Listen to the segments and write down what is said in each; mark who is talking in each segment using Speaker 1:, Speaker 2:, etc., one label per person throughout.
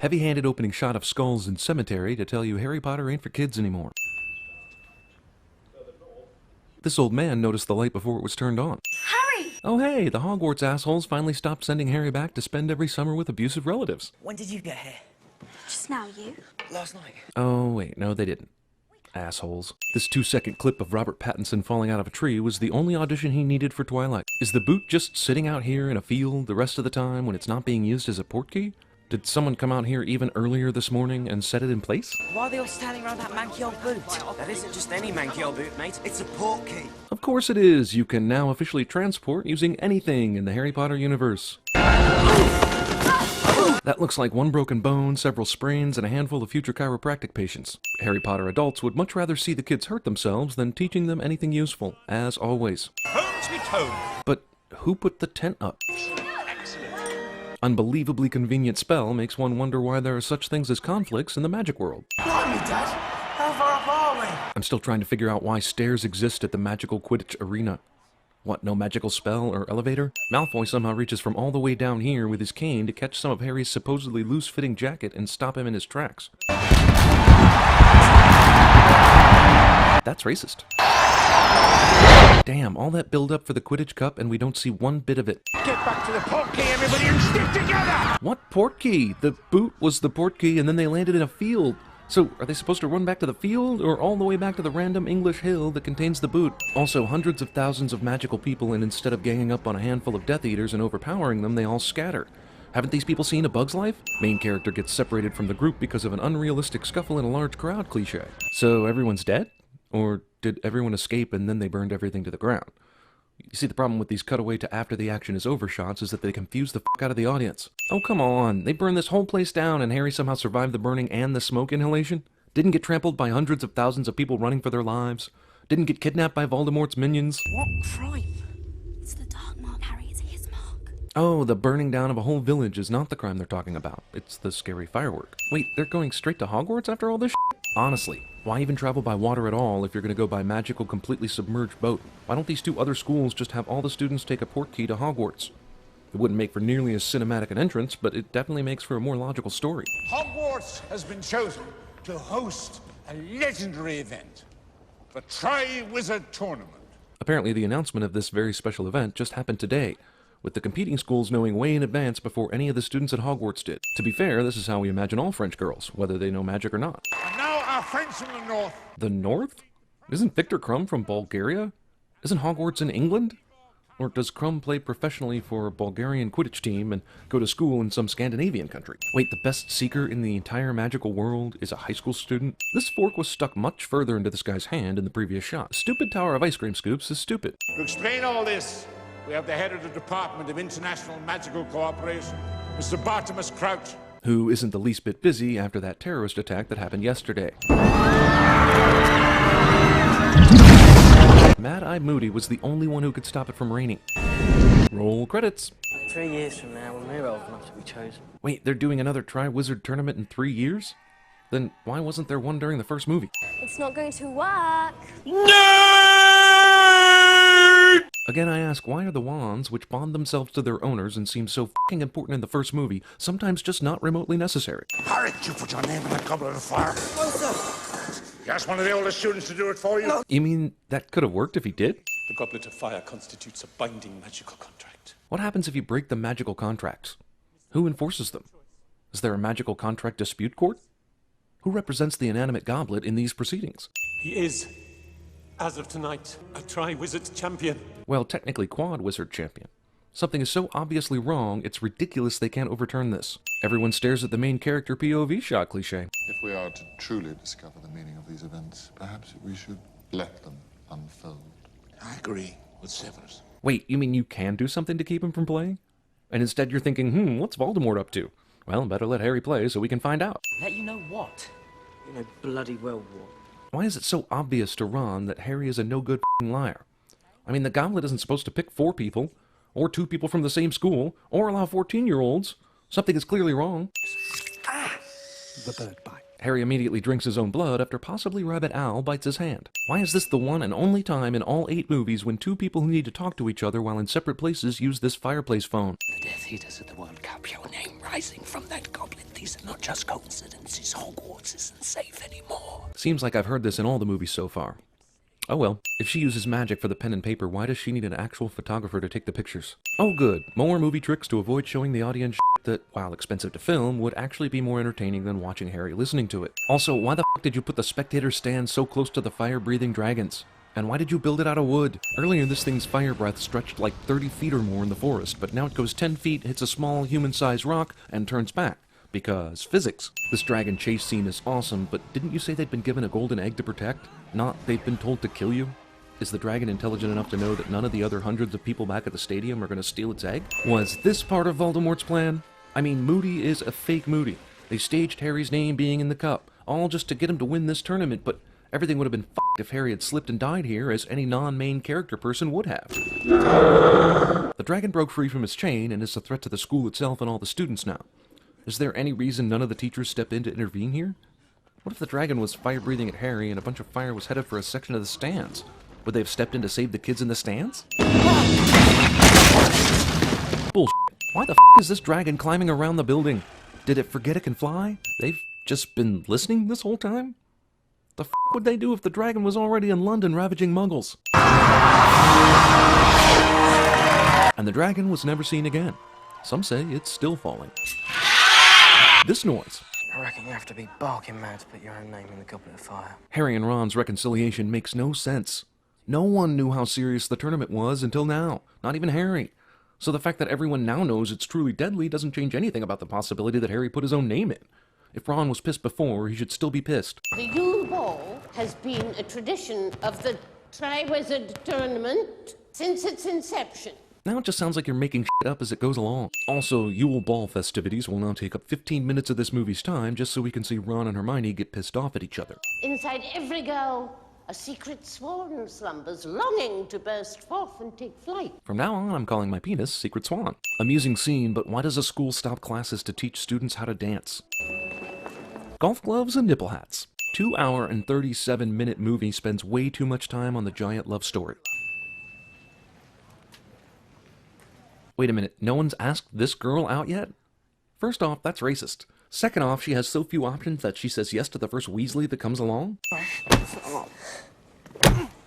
Speaker 1: Heavy-handed opening shot of skulls and cemetery to tell you Harry Potter ain't for kids anymore. This old man noticed the light before it was turned on.
Speaker 2: Harry!
Speaker 1: Oh hey, the Hogwarts assholes finally stopped sending Harry back to spend every summer with abusive relatives.
Speaker 3: When did you get here?
Speaker 2: Just now, you?
Speaker 3: Last night.
Speaker 1: Oh wait, no they didn't. Assholes. This 2-second clip of Robert Pattinson falling out of a tree was the only audition he needed for Twilight. Is the boot just sitting out here in a field the rest of the time when it's not being used as a portkey? Did someone come out here even earlier this morning and set it in place?
Speaker 3: Why are they all standing around that manky old boot? That isn't just any manky old boot, mate. It's a portkey.
Speaker 1: Of course it is. You can now officially transport using anything in the Harry Potter universe. That looks like one broken bone, several sprains, and a handful of future chiropractic patients. Harry Potter adults would much rather see the kids hurt themselves than teaching them anything useful, as always.
Speaker 4: Home sweet home.
Speaker 1: But who put the tent up? Unbelievably convenient spell makes one wonder why there are such things as conflicts in the magic world.
Speaker 3: Blimey, Dad. How far up are we?
Speaker 1: I'm still trying to figure out why stairs exist at the magical Quidditch arena. What, no magical spell or elevator? Malfoy somehow reaches from all the way down here with his cane to catch some of Harry's supposedly loose-fitting jacket and stop him in his tracks. That's racist. Damn, all that build-up for the Quidditch Cup and we don't see one bit of it.
Speaker 4: Get back to the portkey, everybody, and stick together!
Speaker 1: What portkey? The boot was the portkey and then they landed in a field. So, are they supposed to run back to the field, or all the way back to the random English hill that contains the boot? Also, hundreds of thousands of magical people, and instead of ganging up on a handful of Death Eaters and overpowering them, they all scatter. Haven't these people seen A Bug's Life? Main character gets separated from the group because of an unrealistic scuffle in a large crowd cliché. So, everyone's dead? Or did everyone escape and then they burned everything to the ground? You see, the problem with these cutaway to after the action is over shots is that they confuse the fuck out of the audience. Oh, come on. They burned this whole place down and Harry somehow survived the burning and the smoke inhalation? Didn't get trampled by hundreds of thousands of people running for their lives? Didn't get kidnapped by Voldemort's minions?
Speaker 3: What crime?
Speaker 2: It's the dark mark, Harry. It's his mark.
Speaker 1: Oh, the burning down of a whole village is not the crime they're talking about. It's the scary firework. Wait, they're going straight to Hogwarts after all this shit? Honestly, why even travel by water at all if you're going to go by magical, completely submerged boat? Why don't these two other schools just have all the students take a portkey to Hogwarts? It wouldn't make for nearly as cinematic an entrance, but it definitely makes for a more logical story.
Speaker 4: Hogwarts has been chosen to host a legendary event, the Tri-Wizard Tournament.
Speaker 1: Apparently the announcement of this very special event just happened today, with the competing schools knowing way in advance before any of the students at Hogwarts did. To be fair, this is how we imagine all French girls, whether they know magic or not.
Speaker 4: And now our friends from the north.
Speaker 1: The North? Isn't Victor Crumb from Bulgaria? Isn't Hogwarts in England? Or does Crumb play professionally for a Bulgarian Quidditch team and go to school in some Scandinavian country? Wait, the best seeker in the entire magical world is a high school student? This fork was stuck much further into this guy's hand in the previous shot. Stupid tower of ice cream scoops is stupid.
Speaker 4: To explain all this, we have the head of the Department of International Magical Cooperation, Mr. Bartimus Crouch.
Speaker 1: Who isn't the least bit busy after that terrorist attack that happened yesterday. Mad-Eye Moody was the only one who could stop it from raining. Roll credits.
Speaker 3: 3 years from now, when we're old enough to be chosen.
Speaker 1: Wait, they're doing another Tri-Wizard tournament in 3 years? Then why wasn't there one during the first movie?
Speaker 2: It's not going to work.
Speaker 1: Again, I ask, why are the wands, which bond themselves to their owners and seem so fucking important in the first movie, sometimes just not remotely necessary?
Speaker 4: Harry, did you put your name in a goblet of fire? No, sir. You asked one of the oldest students to do it for you? No.
Speaker 1: You mean that could have worked if he did?
Speaker 5: The Goblet of Fire constitutes a binding magical contract.
Speaker 1: What happens if you break the magical contracts? Who enforces them? Is there a magical contract dispute court? Who represents the inanimate goblet in these proceedings?
Speaker 5: He is, as of tonight, a Tri-Wizard champion.
Speaker 1: Well, technically Quad Wizard champion. Something is so obviously wrong, it's ridiculous they can't overturn this. Everyone stares at the main character POV shot cliché.
Speaker 6: If we are to truly discover the meaning of these events, perhaps we should let them unfold.
Speaker 4: I agree with Severus.
Speaker 1: Wait, you mean you can do something to keep him from playing? And instead you're thinking, what's Voldemort up to? Well, better let Harry play so we can find out.
Speaker 3: Let you know what? You know, bloody well what.
Speaker 1: Why is it so obvious to Ron that Harry is a no-good f***ing liar? I mean, the goblet isn't supposed to pick 4 people, or 2 people from the same school, or allow 14-year-olds. Something is clearly wrong.
Speaker 7: The bird bite.
Speaker 1: Harry immediately drinks his own blood after possibly Rabbit Al bites his hand. Why is this the one and only time in all 8 movies when 2 people who need to talk to each other while in separate places use this fireplace phone?
Speaker 7: The Death Eaters at the World Cup, your name rising from that goblet. These are not just coincidences. Hogwarts isn't safe anymore.
Speaker 1: Seems like I've heard this in all the movies so far. Oh well, if she uses magic for the pen and paper, why does she need an actual photographer to take the pictures? Oh good, more movie tricks to avoid showing the audience shit that, while expensive to film, would actually be more entertaining than watching Harry listening to it. Also, why the f*** did you put the spectator stand so close to the fire-breathing dragons? And why did you build it out of wood? Earlier this thing's fire breath stretched like 30 feet or more in the forest, but now it goes 10 feet, hits a small human-sized rock, and turns back. Because physics. This dragon chase scene is awesome, but didn't you say they'd been given a golden egg to protect? Not they've been told to kill you? Is the dragon intelligent enough to know that none of the other hundreds of people back at the stadium are going to steal its egg? Was this part of Voldemort's plan? I mean, Moody is a fake Moody. They staged Harry's name being in the cup, all just to get him to win this tournament, but everything would have been f***ed if Harry had slipped and died here, as any non-main character person would have. The dragon broke free from his chain and is a threat to the school itself and all the students now. Is there any reason none of the teachers step in to intervene here? What if the dragon was fire-breathing at Harry and a bunch of fire was headed for a section of the stands? Would they have stepped in to save the kids in the stands? Bullshit. Why the f*** is this dragon climbing around the building? Did it forget it can fly? They've just been listening this whole time? The f*** would they do if the dragon was already in London ravaging muggles? And the dragon was never seen again. Some say it's still falling. This noise.
Speaker 3: I reckon you have to be barking mad to put your own name in the Goblet of Fire.
Speaker 1: Harry and Ron's reconciliation makes no sense. No one knew how serious the tournament was until now, not even Harry. So the fact that everyone now knows it's truly deadly doesn't change anything about the possibility that Harry put his own name in. If Ron was pissed before, he should still be pissed.
Speaker 8: The Yule Ball has been a tradition of the Triwizard Tournament since its inception.
Speaker 1: Now it just sounds like you're making shit up as it goes along. Also, Yule Ball festivities will now take up 15 minutes of this movie's time just so we can see Ron and Hermione get pissed off at each other.
Speaker 8: Inside every girl, a secret swan slumbers, longing to burst forth and take flight.
Speaker 1: From now on, I'm calling my penis Secret Swan. Amusing scene, but why does a school stop classes to teach students how to dance? Golf gloves and nipple hats. 2-hour and 37-minute movie spends way too much time on the giant love story. Wait a minute, no one's asked this girl out yet? First off, that's racist. Second off, she has so few options that she says yes to the first Weasley that comes along.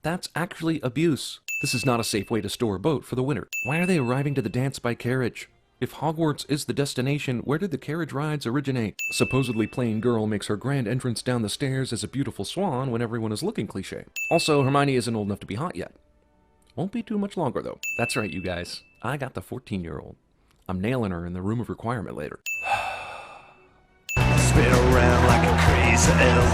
Speaker 1: That's actually abuse. This is not a safe way to store a boat for the winter. Why are they arriving to the dance by carriage? If Hogwarts is the destination, where did the carriage rides originate? Supposedly plain girl makes her grand entrance down the stairs as a beautiful swan when everyone is looking cliché. Also, Hermione isn't old enough to be hot yet. Won't be too much longer, though. That's right, you guys. I got the 14-year-old. I'm nailing her in the room of requirement later.
Speaker 7: Spin around like a crazy elf,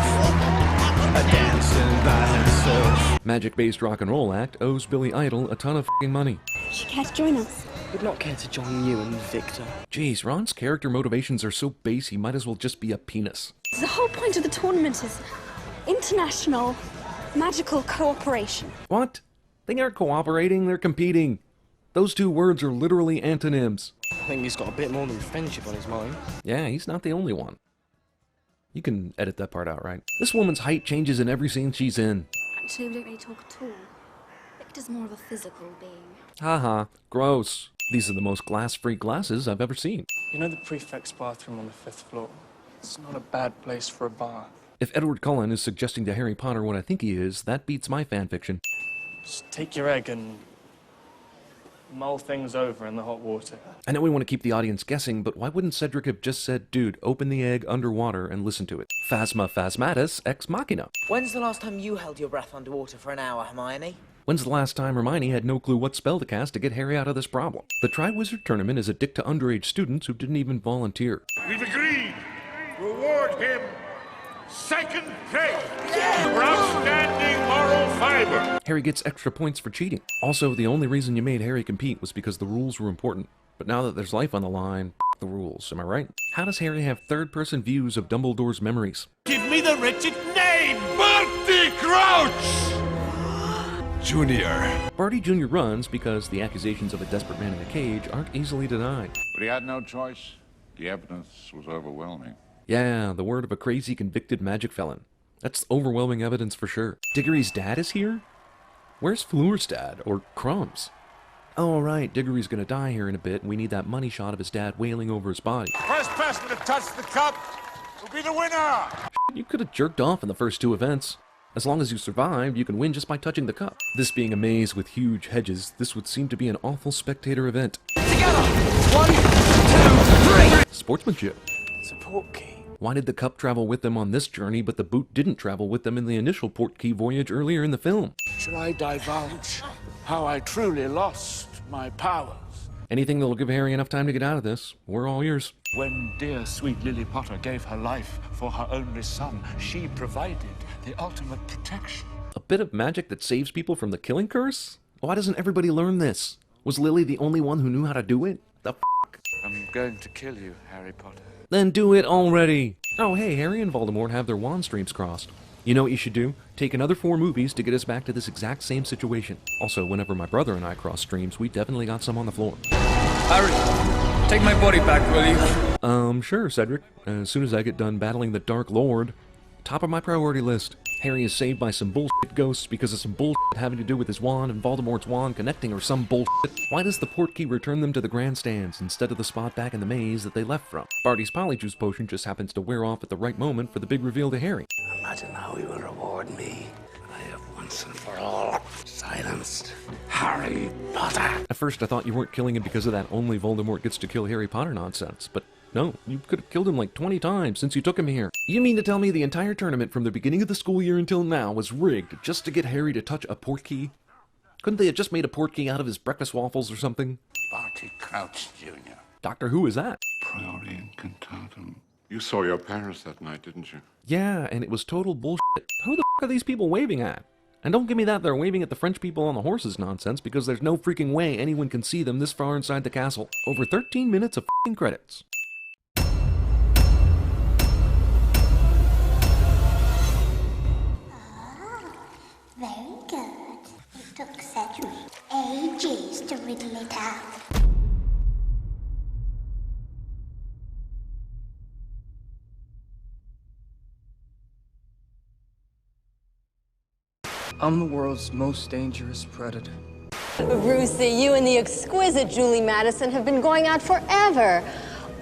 Speaker 7: a dancing by himself.
Speaker 1: Magic-based rock and roll act owes Billy Idol a ton of f***ing money.
Speaker 2: Would you care to join us?
Speaker 3: Would not care to join you and Victor.
Speaker 1: Jeez, Ron's character motivations are so base he might as well just be a penis.
Speaker 2: The whole point of the tournament is international magical cooperation.
Speaker 1: What? They aren't cooperating, they're competing. Those two words are literally antonyms.
Speaker 3: I think he's got a bit more than friendship on his mind.
Speaker 1: Yeah, he's not the only one. You can edit that part out, right? This woman's height changes in every scene she's in.
Speaker 2: Actually, we don't really talk at all. Victor's more of a physical being.
Speaker 1: Haha, gross. These are the most glass-free glasses I've ever seen.
Speaker 9: You know the prefect's bathroom on the 5th floor? It's not a bad place for a bath.
Speaker 1: If Edward Cullen is suggesting to Harry Potter what I think he is, that beats my fanfiction.
Speaker 9: Just take your egg and mull things over in the hot water.
Speaker 1: I know we want to keep the audience guessing, but why wouldn't Cedric have just said, dude, open the egg underwater and listen to it? Phasma phasmatus ex machina.
Speaker 10: When's the last time you held your breath underwater for an hour, Hermione?
Speaker 1: When's the last time Hermione had no clue what spell to cast to get Harry out of this problem? The Triwizard Tournament is a dick to underage students who didn't even volunteer.
Speaker 4: We've agreed. Reward him second place for outstanding moral fiber.
Speaker 1: Harry gets extra points for cheating. Also, the only reason you made Harry compete was because the rules were important. But now that there's life on the line, the rules, am I right? How does Harry have third-person views of Dumbledore's memories?
Speaker 5: Give me the wretched name!
Speaker 4: Barty Crouch!
Speaker 6: Junior.
Speaker 1: Barty Jr. runs because the accusations of a desperate man in a cage aren't easily denied.
Speaker 4: But he had no choice. The evidence was overwhelming.
Speaker 1: Yeah, the word of a crazy convicted magic felon. That's overwhelming evidence for sure. Diggory's dad is here? Where's Fleur's dad? Or Crumbs? Oh, right, Diggory's gonna die here in a bit, and we need that money shot of his dad wailing over his body.
Speaker 4: First person to touch the cup will be the winner!
Speaker 1: You could have jerked off in the first two events. As long as you survived, you can win just by touching the cup. This being a maze with huge hedges, this would seem to be an awful spectator event.
Speaker 7: Together! 1, 2, 3!
Speaker 1: Sportsmanship.
Speaker 9: It's a portkey.
Speaker 1: Why did the cup travel with them on this journey, but the boot didn't travel with them in the initial portkey voyage earlier in the film?
Speaker 11: Should I divulge how I truly lost my powers?
Speaker 1: Anything that'll give Harry enough time to get out of this. We're all ears.
Speaker 11: When dear sweet Lily Potter gave her life for her only son, she provided the ultimate protection.
Speaker 1: A bit of magic that saves people from the killing curse? Why doesn't everybody learn this? Was Lily the only one who knew how to do it? The f***?
Speaker 11: I'm going to kill you, Harry Potter.
Speaker 1: Then do it already! Oh hey, Harry and Voldemort have their wand streams crossed. You know what you should do? Take another 4 movies to get us back to this exact same situation. Also, whenever my brother and I cross streams, we definitely got some on the floor.
Speaker 7: Harry, take my body back, will you?
Speaker 1: Sure, Cedric. As soon as I get done battling the Dark Lord. Top of my priority list. Harry is saved by some bullshit ghosts because of some bullshit having to do with his wand and Voldemort's wand connecting or some bullshit. Why does the portkey return them to the grandstands instead of the spot back in the maze that they left from? Barty's Polyjuice potion just happens to wear off at the right moment for the big reveal to Harry.
Speaker 7: Imagine how he will reward me. I have once and for all silenced Harry Potter.
Speaker 1: At first I thought you weren't killing him because of that only Voldemort gets to kill Harry Potter nonsense, but no, you could have killed him like 20 times since you took him here. You mean to tell me the entire tournament from the beginning of the school year until now was rigged just to get Harry to touch a portkey? Couldn't they have just made a portkey out of his breakfast waffles or something?
Speaker 11: Barty Crouch, Jr.
Speaker 1: Doctor Who is that?
Speaker 6: Priori incantatum. You saw your parents that night, didn't you?
Speaker 1: Yeah, and it was total bullshit. Who the f*** are these people waving at? And don't give me that they're waving at the French people on the horses nonsense, because there's no freaking way anyone can see them this far inside the castle. Over 13 minutes of f***ing credits.
Speaker 12: Very good. It took Cedric ages to riddle it out.
Speaker 13: I'm the world's most dangerous predator.
Speaker 14: Brucey, you and the exquisite Julie Madison have been going out forever.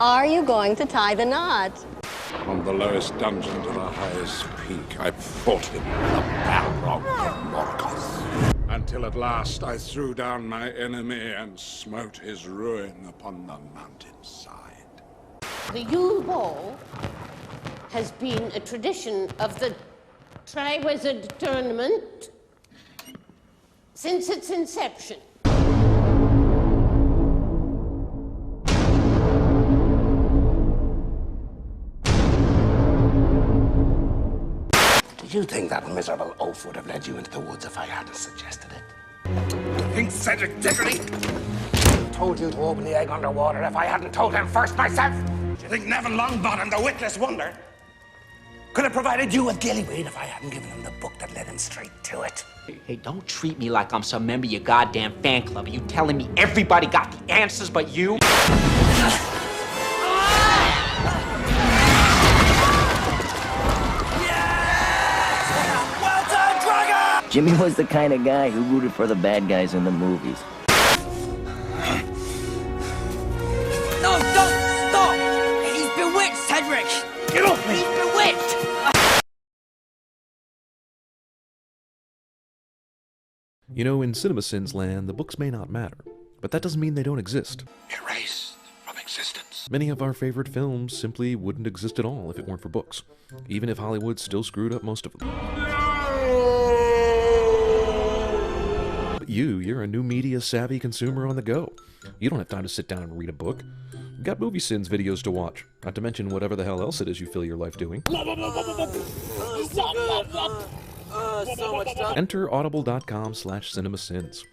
Speaker 14: Are you going to tie the knot?
Speaker 6: From the lowest dungeon to the highest peak, I fought him with a Balrog of Morgoth. Until at last I threw down my enemy and smote his ruin upon the mountainside.
Speaker 8: The Yule Ball has been a tradition of the Triwizard Tournament since its inception.
Speaker 7: Did you think that miserable oaf would have led you into the woods if I hadn't suggested it?
Speaker 11: Think Cedric Diggory?
Speaker 7: I told you to open the egg underwater if I hadn't told him first myself.
Speaker 11: Do you think Neville Longbottom, the witless wonder, could have provided you with Gillyweed if I hadn't given him the book that led him straight to it?
Speaker 3: Hey, don't treat me like I'm some member of your goddamn fan club. Are you telling me everybody got the answers but you?
Speaker 15: Jimmy was the kind of guy who rooted for the bad guys in the movies.
Speaker 16: No, don't stop! He's bewitched, Cedric!
Speaker 11: Get off me!
Speaker 16: He's bewitched!
Speaker 1: You know, in CinemaSins land, the books may not matter, but that doesn't mean they don't exist.
Speaker 7: Erased from existence.
Speaker 1: Many of our favorite films simply wouldn't exist at all if it weren't for books, even if Hollywood still screwed up most of them. But you're a new media-savvy consumer on the go. You don't have time to sit down and read a book. You got movie sins videos to watch, not to mention whatever the hell else it is you fill your life doing. Enter audible.com/cinemasins.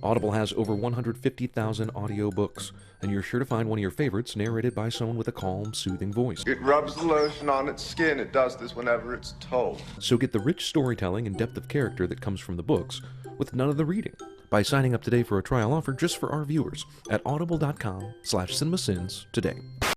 Speaker 1: Audible has over 150,000 audiobooks, and you're sure to find one of your favorites narrated by someone with a calm, soothing voice.
Speaker 17: It rubs the lotion on its skin. It does this whenever it's told.
Speaker 1: So get the rich storytelling and depth of character that comes from the books, with none of the reading, by signing up today for a trial offer just for our viewers at audible.com/cinemasins today.